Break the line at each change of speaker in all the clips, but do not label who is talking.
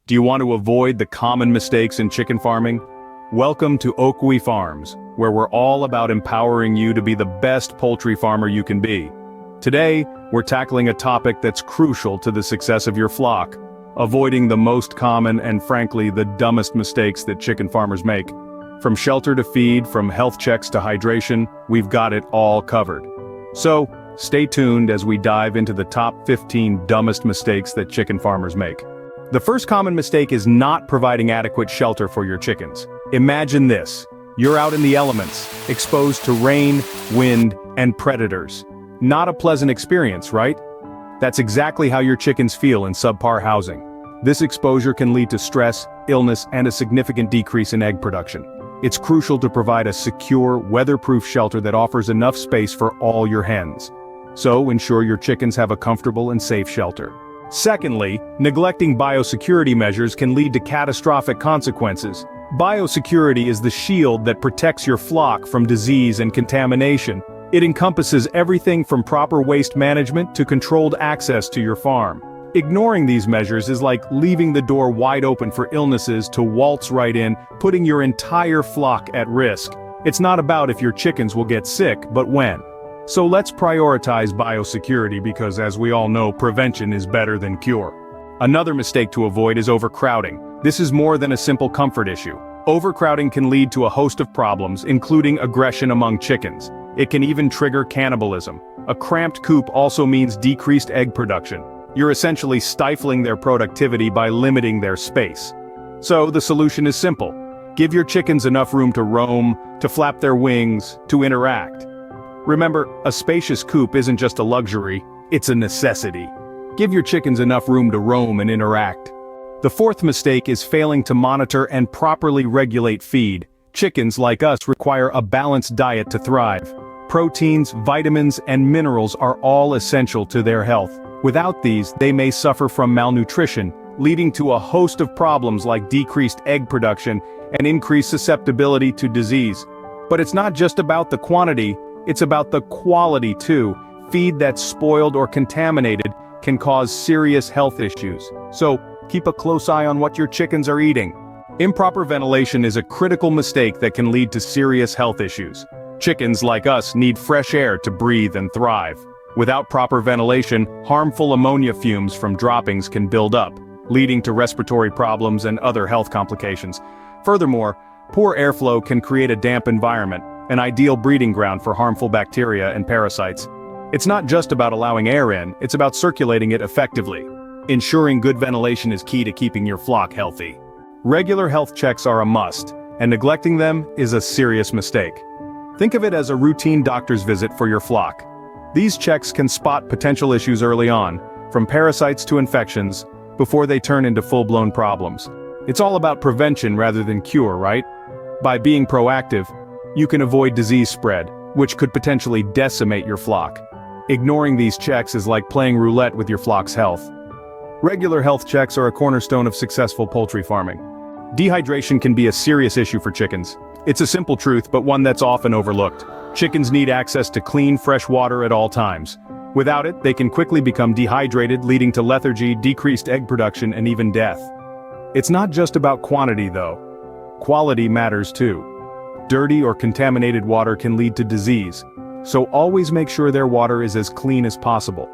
Do you want to avoid the common mistakes in chicken farming? Welcome to Okwe Farms, where we're all about empowering you to be the best poultry farmer you can be. Today, we're tackling a topic that's crucial to the success of your flock, avoiding the most common and frankly the dumbest mistakes that chicken farmers make. From shelter to feed, from health checks to hydration, we've got it all covered. So, stay tuned as we dive into the top 15 dumbest mistakes that chicken farmers make. The first common mistake is not providing adequate shelter for your chickens. Imagine this. You're out in the elements, exposed to rain, wind, and predators. Not a pleasant experience, right? That's exactly how your chickens feel in subpar housing. This exposure can lead to stress, illness, and a significant decrease in egg production. It's crucial to provide a secure, weatherproof shelter that offers enough space for all your hens. So, ensure your chickens have a comfortable and safe shelter. Secondly, neglecting biosecurity measures can lead to catastrophic consequences. Biosecurity is the shield that protects your flock from disease and contamination. It encompasses everything from proper waste management to controlled access to your farm. Ignoring these measures is like leaving the door wide open for illnesses to waltz right in, putting your entire flock at risk. It's not about if your chickens will get sick, but when. So let's prioritize biosecurity because, as we all know, prevention is better than cure. Another mistake to avoid is overcrowding. This is more than a simple comfort issue. Overcrowding can lead to a host of problems, including aggression among chickens. It can even trigger cannibalism. A cramped coop also means decreased egg production. You're essentially stifling their productivity by limiting their space. So the solution is simple. Give your chickens enough room to roam, to flap their wings, to interact. Remember, a spacious coop isn't just a luxury, it's a necessity. Give your chickens enough room to roam and interact. The fourth mistake is failing to monitor and properly regulate feed. Chickens, like us, require a balanced diet to thrive. Proteins, vitamins, and minerals are all essential to their health. Without these, they may suffer from malnutrition, leading to a host of problems like decreased egg production and increased susceptibility to disease. But it's not just about the quantity, it's about the quality too. Feed that's spoiled or contaminated can cause serious health issues. So, keep a close eye on what your chickens are eating. Improper ventilation is a critical mistake that can lead to serious health issues. Chickens, like us, need fresh air to breathe and thrive. Without proper ventilation, harmful ammonia fumes from droppings can build up, leading to respiratory problems and other health complications. Furthermore, poor airflow can create a damp environment, an ideal breeding ground for harmful bacteria and parasites. It's not just about allowing air in, it's about circulating it effectively. Ensuring good ventilation is key to keeping your flock healthy. Regular health checks are a must, and neglecting them is a serious mistake. Think of it as a routine doctor's visit for your flock. These checks can spot potential issues early on, from parasites to infections, before they turn into full-blown problems. It's all about prevention rather than cure, right? By being proactive, you can avoid disease spread, which could potentially decimate your flock. Ignoring these checks is like playing roulette with your flock's health. Regular health checks are a cornerstone of successful poultry farming. Dehydration can be a serious issue for chickens. It's a simple truth, but one that's often overlooked. Chickens need access to clean, fresh water at all times. Without it, they can quickly become dehydrated, leading to lethargy, decreased egg production, and even death. It's not just about quantity, though. Quality matters too. Dirty or contaminated water can lead to disease, so always make sure their water is as clean as possible.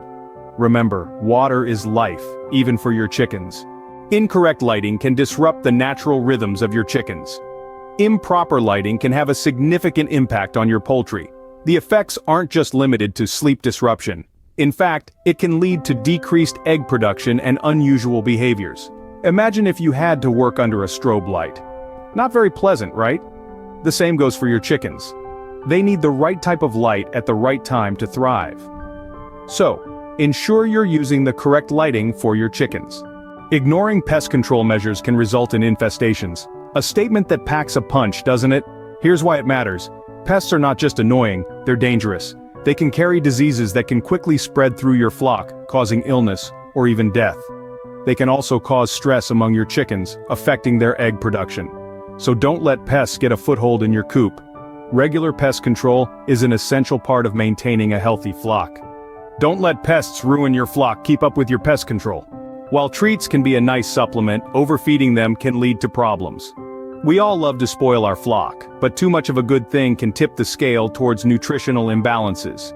Remember, water is life, even for your chickens. Incorrect lighting can disrupt the natural rhythms of your chickens. Improper lighting can have a significant impact on your poultry. The effects aren't just limited to sleep disruption. In fact, it can lead to decreased egg production and unusual behaviors. Imagine if you had to work under a strobe light. Not very pleasant, right? The same goes for your chickens. They need the right type of light at the right time to thrive. So, ensure you're using the correct lighting for your chickens. Ignoring pest control measures can result in infestations. A statement that packs a punch, doesn't it? Here's why it matters. Pests are not just annoying, they're dangerous. They can carry diseases that can quickly spread through your flock, causing illness or even death. They can also cause stress among your chickens, affecting their egg production. So don't let pests get a foothold in your coop. Regular pest control is an essential part of maintaining a healthy flock. Don't let pests ruin your flock. Keep up with your pest control. While treats can be a nice supplement, overfeeding them can lead to problems. We all love to spoil our flock, but too much of a good thing can tip the scale towards nutritional imbalances.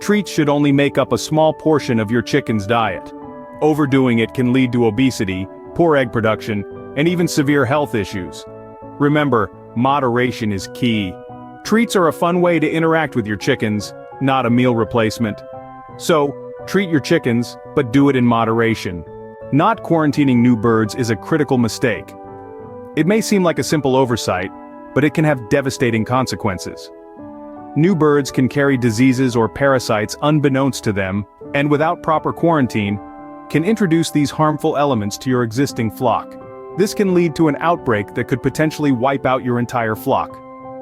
Treats should only make up a small portion of your chicken's diet. Overdoing it can lead to obesity, poor egg production, and even severe health issues. Remember, moderation is key. Treats are a fun way to interact with your chickens, not a meal replacement. So, treat your chickens, but do it in moderation. Not quarantining new birds is a critical mistake. It may seem like a simple oversight, but it can have devastating consequences. New birds can carry diseases or parasites unbeknownst to them, and without proper quarantine, can introduce these harmful elements to your existing flock. This can lead to an outbreak that could potentially wipe out your entire flock.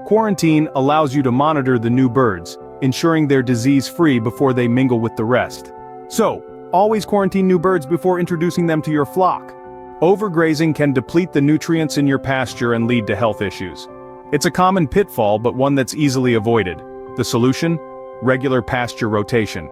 Quarantine allows you to monitor the new birds, ensuring they're disease-free before they mingle with the rest. So, always quarantine new birds before introducing them to your flock. Overgrazing can deplete the nutrients in your pasture and lead to health issues. It's a common pitfall, but one that's easily avoided. The solution? Regular pasture rotation.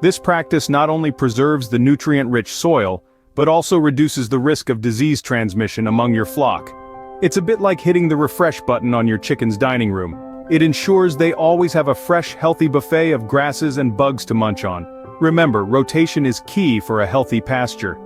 This practice not only preserves the nutrient-rich soil, but also reduces the risk of disease transmission among your flock. It's a bit like hitting the refresh button on your chicken's dining room. It ensures they always have a fresh, healthy buffet of grasses and bugs to munch on. Remember, rotation is key for a healthy pasture.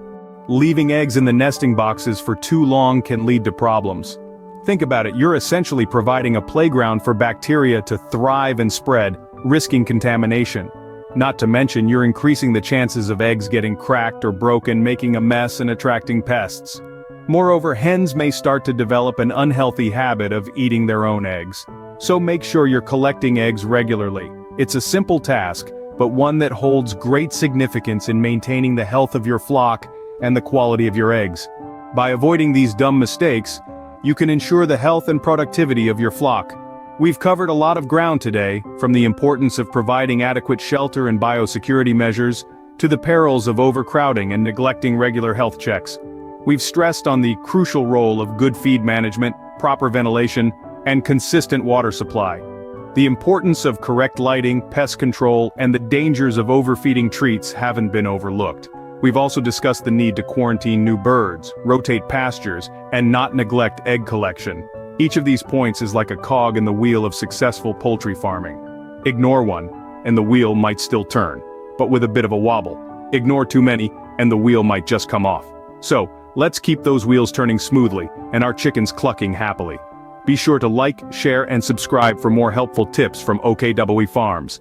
Leaving eggs in the nesting boxes for too long can lead to problems. Think about it, you're essentially providing a playground for bacteria to thrive and spread, risking contamination. Not to mention, you're increasing the chances of eggs getting cracked or broken, making a mess and attracting pests. Moreover, hens may start to develop an unhealthy habit of eating their own eggs. So make sure you're collecting eggs regularly. It's a simple task, but one that holds great significance in maintaining the health of your flock and the quality of your eggs. By avoiding these dumb mistakes, you can ensure the health and productivity of your flock. We've covered a lot of ground today, from the importance of providing adequate shelter and biosecurity measures, to the perils of overcrowding and neglecting regular health checks. We've stressed on the crucial role of good feed management, proper ventilation, and consistent water supply. The importance of correct lighting, pest control, and the dangers of overfeeding treats haven't been overlooked. We've also discussed the need to quarantine new birds, rotate pastures, and not neglect egg collection. Each of these points is like a cog in the wheel of successful poultry farming. Ignore one, and the wheel might still turn, but with a bit of a wobble. Ignore too many, and the wheel might just come off. So, let's keep those wheels turning smoothly, and our chickens clucking happily. Be sure to like, share, and subscribe for more helpful tips from OKWE Farms.